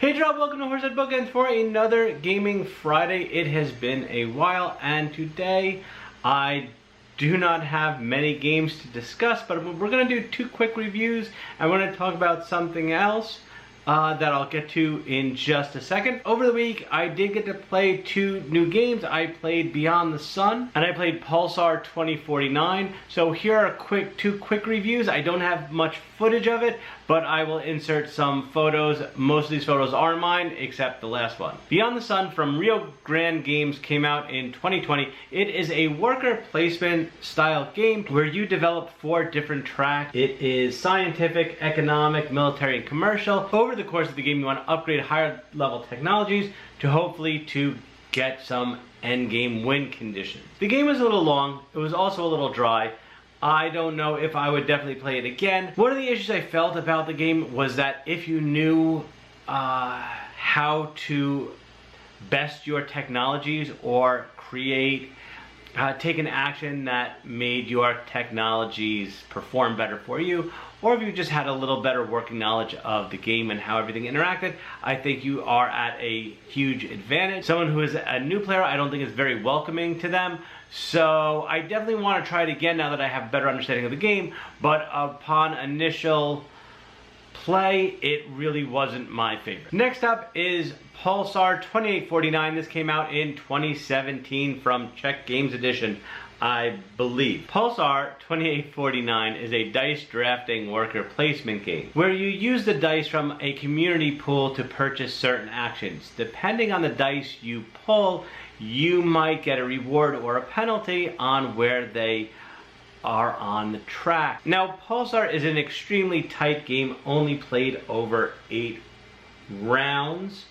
Hey Drop, welcome to Horsehead Bookends for another Gaming Friday. It has been a while, and today I do not have many games to discuss, but we're going to do two quick reviews. I want to talk about something else that I'll get to in just a second. Over the week, I did get to play two new games. I played Beyond the Sun, and I played Pulsar 2049. So here are two quick reviews. I don't have much footage of it, but I will insert some photos. Most of these photos are mine, except the last one. Beyond the Sun from Rio Grande Games came out in 2020. It is a worker placement style game where you develop 4 different tracks. It is scientific, economic, military, and commercial. Over the course of the game, you want to upgrade higher level technologies to hopefully get some end game win conditions. The game was a little long. It was also a little dry. I don't know if I would definitely play it again. One of the issues I felt about the game was that if you knew how to best your technologies or take an action that made your technologies perform better for you, or if you just had a little better working knowledge of the game and how everything interacted, I think you are at a huge advantage. Someone who is a new player, I don't think is very welcoming to them. So I definitely want to try it again now that I have a better understanding of the game, but upon initial play, it really wasn't my favorite. Next up is Pulsar 2849. This came out in 2017 from Czech Games Edition, I believe. Pulsar 2849 is a dice drafting worker placement game where you use the dice from a community pool to purchase certain actions. Depending on the dice you pull, you might get a reward or a penalty on where they are on the track. Now, Pulsar is an extremely tight game, only played over 8 rounds,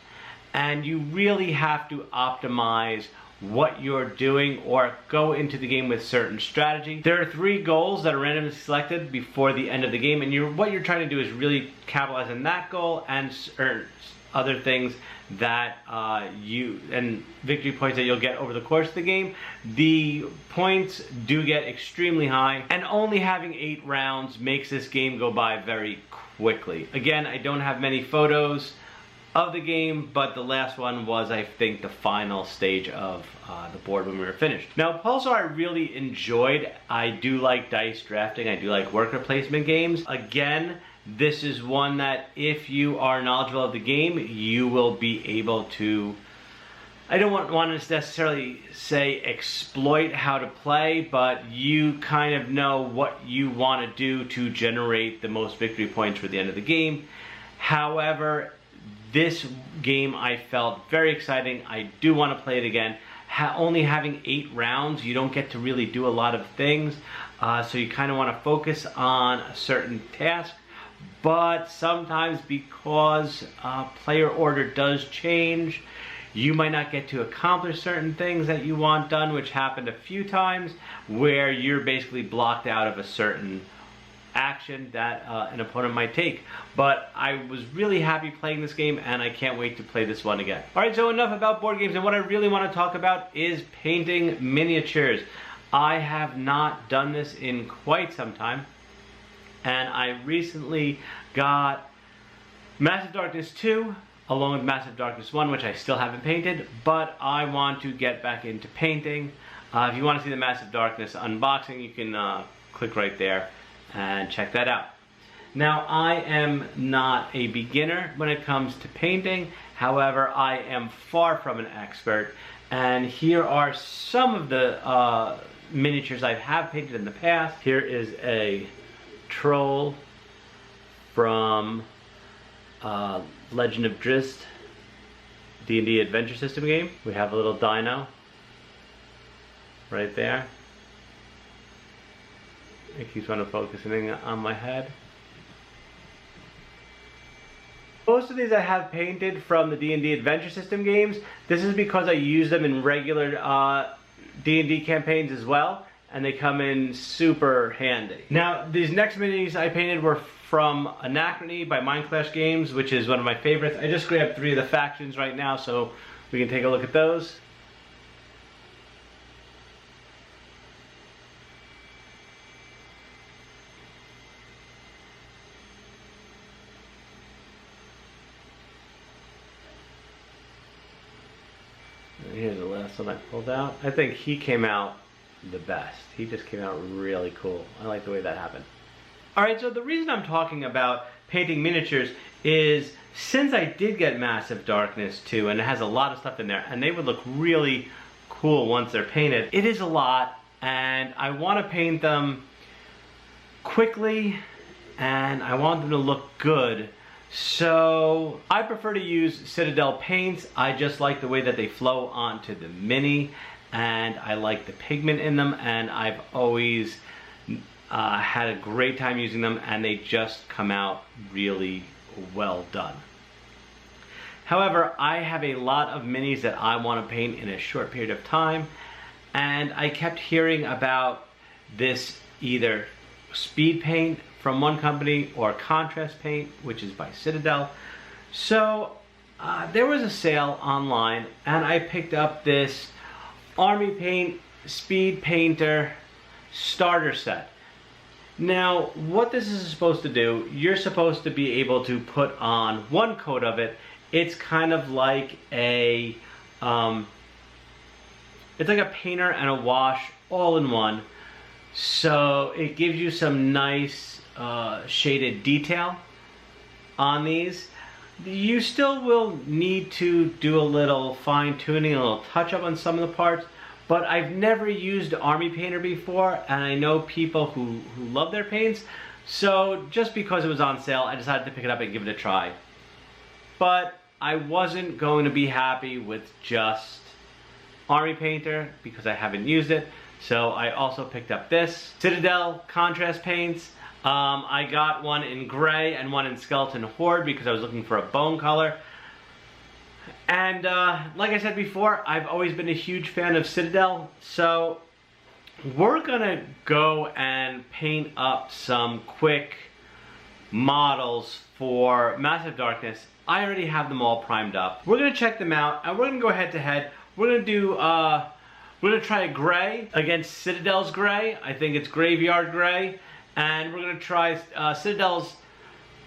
and you really have to optimize what you're doing or go into the game with certain strategy. There are 3 goals that are randomly selected before the end of the game, and what you're trying to do is really capitalize on that goal and earn other things that and victory points that you'll get over the course of the game. The points do get extremely high, and only having 8 rounds makes this game go by very quickly. Again, I don't have many photos of the game, but the last one was, I think, the final stage of the board when we were finished. Now, Pulsar I really enjoyed. I do like dice drafting. I do like worker placement games. Again, this is one that if you are knowledgeable of the game, you will be able to, I don't want to necessarily say exploit how to play, but you kind of know what you want to do to generate the most victory points for the end of the game. However, this game I felt very exciting. I do want to play it again. Only having 8 rounds, you don't get to really do a lot of things, so you kind of want to focus on a certain task. But sometimes, because player order does change, you might not get to accomplish certain things that you want done, which happened a few times, where you're basically blocked out of a certain action that an opponent might take. But I was really happy playing this game, and I can't wait to play this one again. Alright, so enough about board games, and what I really want to talk about is painting miniatures. I have not done this in quite some time, and I recently got Massive Darkness 2 along with Massive Darkness 1, which I still haven't painted, but I want to get back into painting. If you want to see the Massive Darkness unboxing, you can click right there and check that out. Now, I am not a beginner when it comes to painting. However, I am far from an expert, and here are some of the miniatures I have painted in the past. Here is a troll from Legend of Drizzt D&D Adventure System game. We have a little dino right there. It keeps on focusing on my head. Most of these I have painted from the D&D Adventure System games. This is because I use them in regular D&D campaigns as well, and they come in super handy. Now, these next minis I painted were from Anachrony by Mindclash Games, which is one of my favorites. I just grabbed 3 of the factions right now, so we can take a look at those. here's the last one I pulled out. I think he came out the best. He just came out really cool. I like the way that happened. Alright, so the reason I'm talking about painting miniatures is since I did get Massive Darkness 2, and it has a lot of stuff in there, and they would look really cool once they're painted, it is a lot, and I want to paint them quickly, and I want them to look good. So I prefer to use Citadel paints. I just like the way that they flow onto the mini, and I like the pigment in them, and I've always had a great time using them, and they just come out really well done. However, I have a lot of minis that I want to paint in a short period of time, and I kept hearing about this either speed paint from one company or contrast paint, which is by Citadel. So there was a sale online, and I picked up this Army Paint Speed Painter starter set. Now, what this is supposed to do, you're supposed to be able to put on one coat of it. It's kind of like a, it's like a painter and a wash all in one. So it gives you some nice shaded detail on these. You still will need to do a little fine tuning, a little touch up on some of the parts. But I've never used Army Painter before, and I know people who love their paints. So just because it was on sale, I decided to pick it up and give it a try. But I wasn't going to be happy with just Army Painter because I haven't used it. So I also picked up this Citadel contrast paints. I got one in gray and one in Skeleton Horde because I was looking for a bone color. And like I said before, I've always been a huge fan of Citadel, so we're gonna go and paint up some quick models for Massive Darkness. I already have them all primed up. We're gonna check them out, and we're gonna go head to head. We're gonna do, we're gonna try a gray against Citadel's gray. I think it's Graveyard Gray. And we're gonna try Citadel's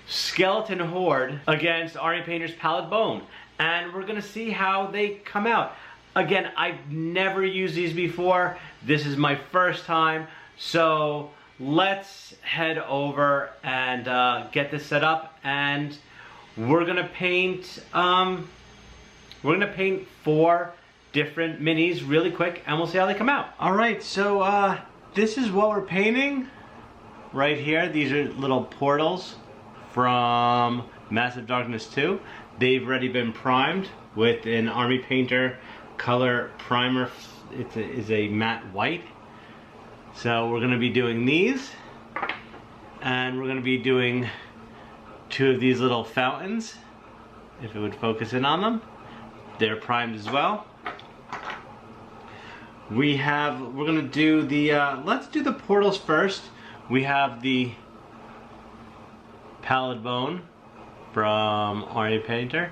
Skeleton Horde against Army Painter's Pallid Bone. And we're gonna see how they come out. Again, I've never used these before. This is my first time. So let's head over and get this set up. And we're gonna paint 4 different minis really quick, and we'll see how they come out. All right, so this is what we're painting right here. These are little portals from Massive Darkness 2. They've already been primed with an Army Painter color primer. It is a matte white. So we're going to be doing these, and we're going to be doing 2 of these little fountains, if it would focus in on them. They're primed as well. We're going to do the, let's do the portals first. We have the Pallid Bone from Army Painter,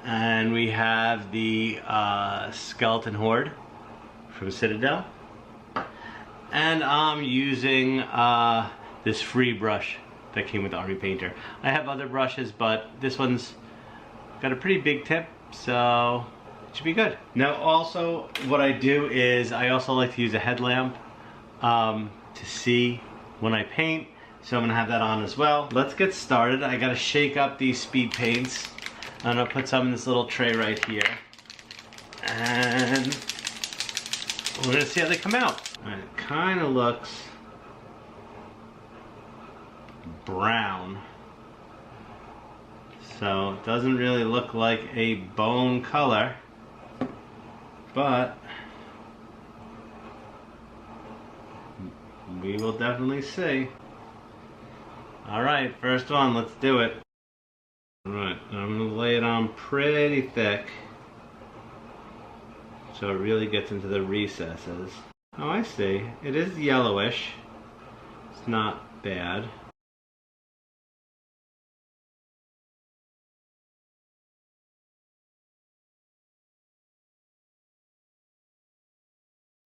and we have the Skeleton Horde from Citadel, and I'm using this free brush that came with Army Painter. I have other brushes, but this one's got a pretty big tip, so it should be good. Now also what I do is I also like to use a headlamp to see when I paint. So I'm gonna have that on as well. Let's get started. I gotta shake up these speed paints. I'm gonna put some in this little tray right here. And we're gonna see how they come out. And it kinda looks brown. So it doesn't really look like a bone color, but we will definitely see. Alright, first one, let's do it. Alright, I'm going to lay it on pretty thick so it really gets into the recesses. Oh, I see. It is yellowish. It's not bad.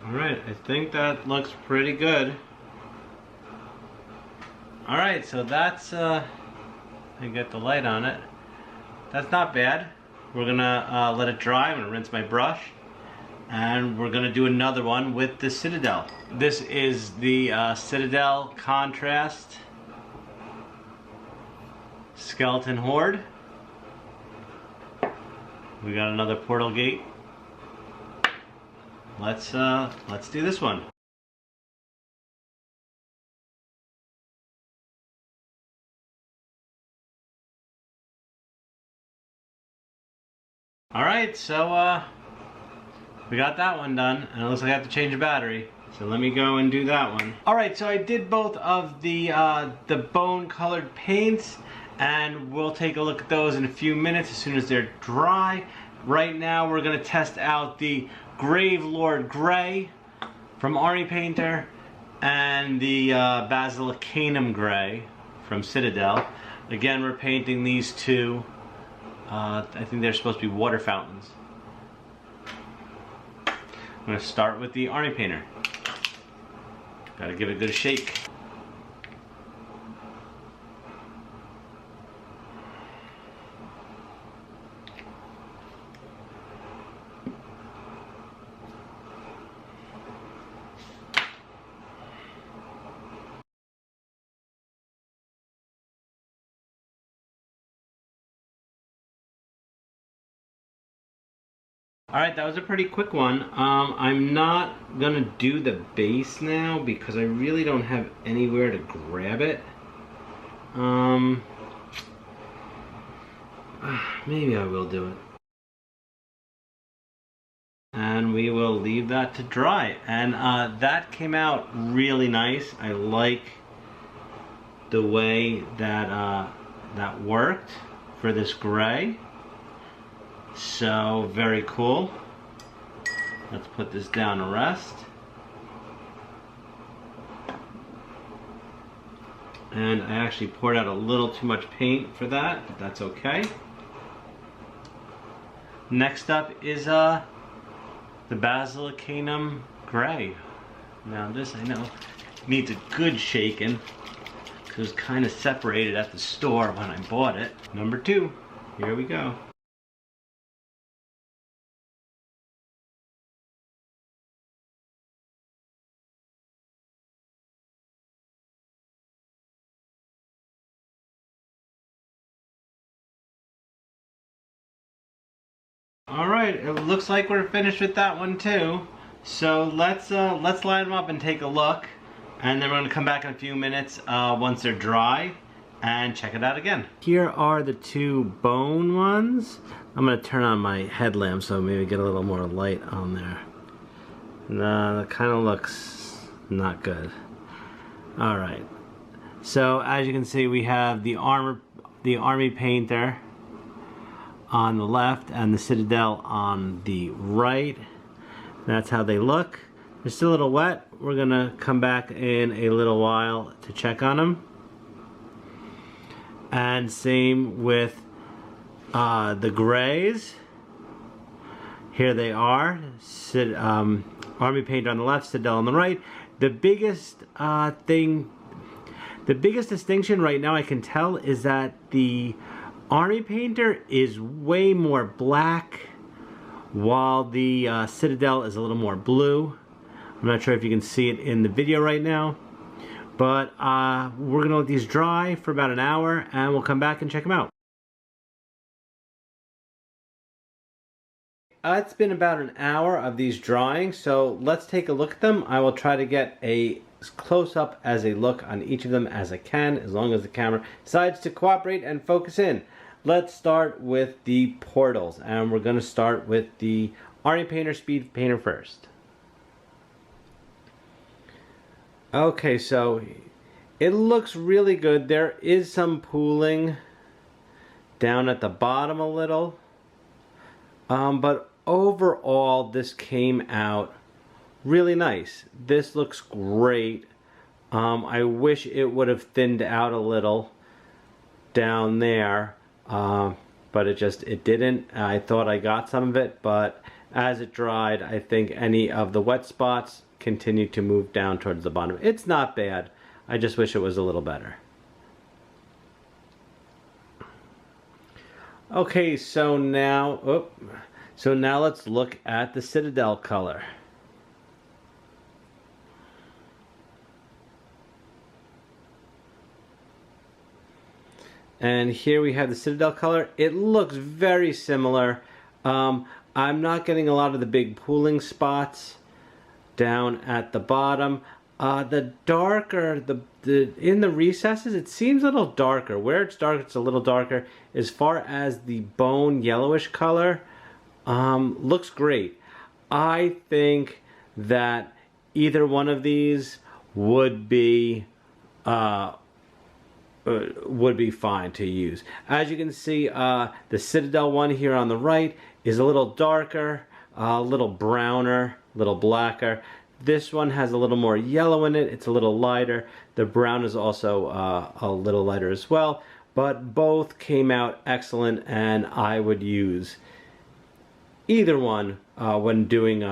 Alright, I think that looks pretty good. Alright, so that's, I get the light on it. That's not bad. We're gonna let it dry. I'm gonna rinse my brush. And we're gonna do another one with the Citadel. This is the Citadel Contrast Skeleton Horde. We got another portal gate. Let's do this one. All right, so we got that one done, and it looks like I have to change the battery. So let me go and do that one. All right, so I did both of the bone-colored paints, and we'll take a look at those in a few minutes as soon as they're dry. Right now, we're gonna test out the Gravelord Gray from Army Painter and the Basilicanum Gray from Citadel. Again, we're painting these two. I think they're supposed to be water fountains. I'm going to start with the Army Painter. Gotta give it a good shake. Alright, that was a pretty quick one. I'm not gonna do the base now because I really don't have anywhere to grab it. Maybe I will do it. And we will leave that to dry. And that came out really nice. I like the way that that worked for this gray. So, very cool. Let's put this down to rest. And I actually poured out a little too much paint for that, but that's okay. Next up is the Basilicanum Gray. Now this, I know, needs a good shaking because it was kind of separated at the store when I bought it. Number 2, here we go. Alright, it looks like we're finished with that one too. So let's line them up and take a look. And then we're going to come back in a few minutes once they're dry and check it out again. Here are the 2 bone ones. I'm going to turn on my headlamp so maybe get a little more light on there. That kind of looks not good. Alright, so as you can see we have the Army Painter on the left and the Citadel on the right. That's how they look. They're still a little wet. We're gonna come back in a little while to check on them. And same with the grays. Here they are. Army Painter on the left, Citadel on the right. The biggest distinction right now I can tell is that the Army Painter is way more black while the Citadel is a little more blue. I'm not sure if you can see it in the video right now, but we're gonna let these dry for about an hour and we'll come back and check them out. It's been about an hour of these drying, so let's take a look at them. I will try to get as close up as a look on each of them as I can, as long as the camera decides to cooperate and focus in. Let's start with the portals, and we're going to start with the Army Painter Speed Painter first. Okay, so it looks really good. There is some pooling down at the bottom a little, but overall this came out really nice. This looks great. I wish it would have thinned out a little down there. But it didn't. I thought I got some of it, but as it dried, I think any of the wet spots continued to move down towards the bottom. It's not bad. I just wish it was a little better. Okay, so now let's look at the Citadel color. And here we have the Citadel color. It looks very similar. I'm not getting a lot of the big pooling spots down at the bottom. The darker, in the recesses, it seems a little darker. Where it's dark, it's a little darker. As far as the bone yellowish color, looks great. I think that either one of these would be fine to use. As you can see, the Citadel one here on the right is a little darker, a little browner, a little blacker. This one has a little more yellow in it. It's a little lighter. The brown is also a little lighter as well. But both came out excellent, and I would use either one when doing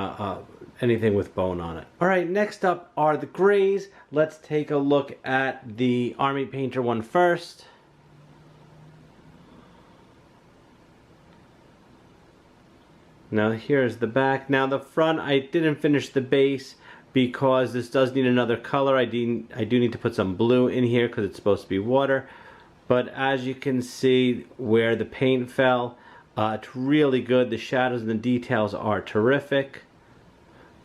anything with bone on it. Alright, next up are the grays. Let's take a look at the Army Painter one first. Now here's the back. Now the front, I didn't finish the base because this does need another color. I do need to put some blue in here because it's supposed to be water. But as you can see where the paint fell, it's really good. The shadows and the details are terrific.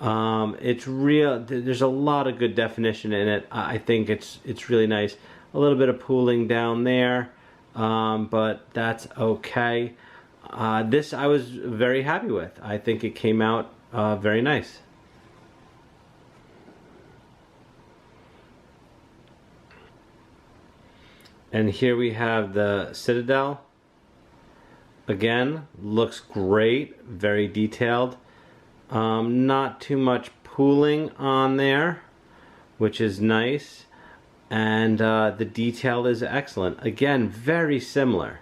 It's real. There's a lot of good definition in it. I think it's really nice. A little bit of pooling down there, but that's okay. This I was very happy with. I think it came out very nice. And here we have the Citadel. Again, looks great, very detailed. Not too much pooling on there, which is nice. And the detail is excellent. Again, very similar.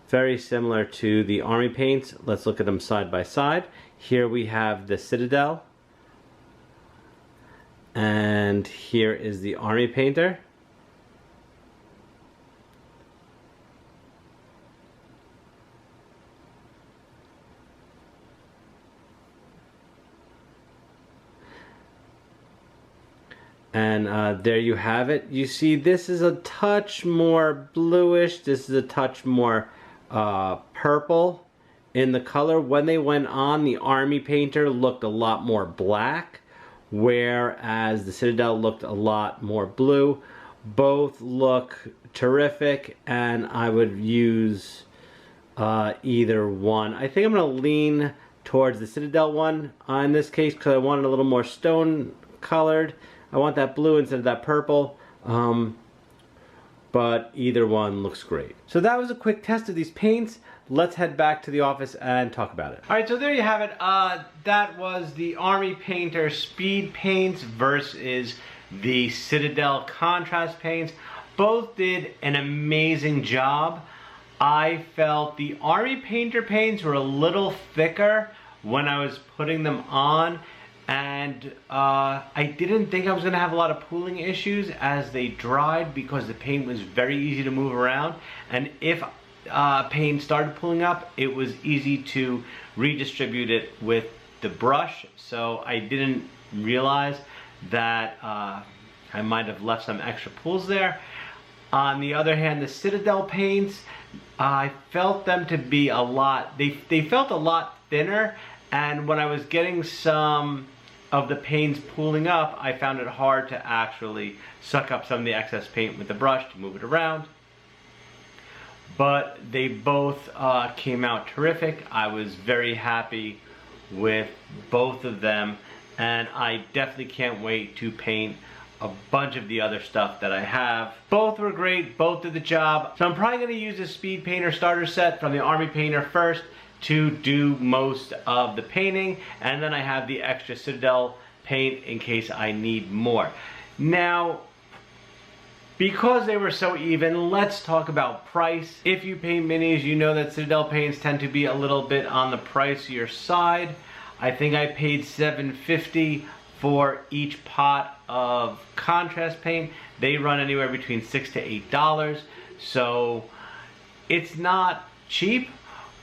Very similar to the Army paints. Let's look at them side by side. Here we have the Citadel. And here is the Army Painter. And there you have it. You see, this is a touch more bluish. This is a touch more purple in the color. When they went on, the Army Painter looked a lot more black, whereas the Citadel looked a lot more blue. Both look terrific, and I would use either one. I think I'm going to lean towards the Citadel one in this case because I want it a little more stone colored. I want that blue instead of that purple, but either one looks great. So that was a quick test of these paints. Let's head back to the office and talk about it. Alright, so there you have it. That was the Army Painter Speed Paints versus the Citadel Contrast Paints. Both did an amazing job. I felt the Army Painter paints were a little thicker when I was putting them on. And I didn't think I was going to have a lot of pooling issues as they dried because the paint was very easy to move around. And if paint started pulling up, it was easy to redistribute it with the brush. So I didn't realize that I might have left some extra pools there. On the other hand, the Citadel paints, I felt them to be a lot, they felt a lot thinner. And when I was getting some of the paints pooling up, I found it hard to actually suck up some of the excess paint with the brush to move it around. But they both came out terrific. I was very happy with both of them, and I definitely can't wait to paint a bunch of the other stuff that I have. Both were great, both did the job. So I'm probably going to use the Speed Painter starter set from the Army Painter first to do most of the painting, and then I have the extra Citadel paint in case I need more. Now, because they were so even, let's talk about price. If you paint minis, you know that Citadel paints tend to be a little bit on the pricier side. I think I paid $7.50 for each pot of contrast paint. They run anywhere between $6 to $8, so it's not cheap.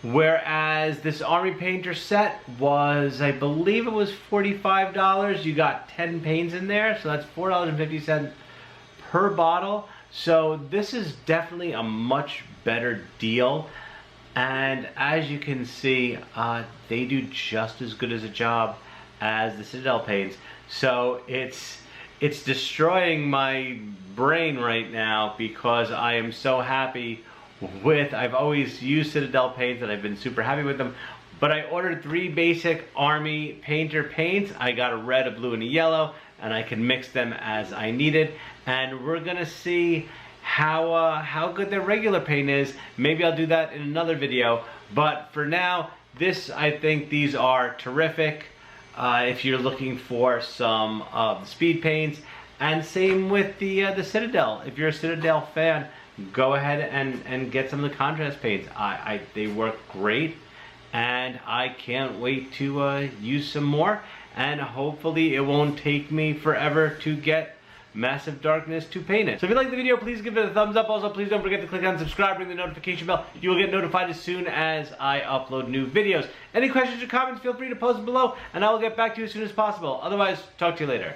Whereas this Army Painter set was, I believe it was $45. You got 10 paints in there, so that's $4.50 per bottle. So this is definitely a much better deal. And as you can see, they do just as good as a job as the Citadel paints. So it's destroying my brain right now because I am so happy with, I've always used Citadel paints and I've been super happy with them, but I ordered 3 basic Army Painter paints. I got a red, a blue, and a yellow, and I can mix them as I needed, and we're gonna see how good their regular paint is. Maybe I'll do that in another video, but for now, I think these are terrific if you're looking for some of the speed paints, and same with the Citadel. If you're a Citadel fan, go ahead and get some of the contrast paints. They work great, and I can't wait to use some more, and hopefully it won't take me forever to get Massive Darkness to paint it. So if you like the video, please give it a thumbs up. Also, please don't forget to click on subscribe, ring the notification bell. You will get notified as soon as I upload new videos. Any questions or comments, feel free to post them below, and I will get back to you as soon as possible. Otherwise, talk to you later.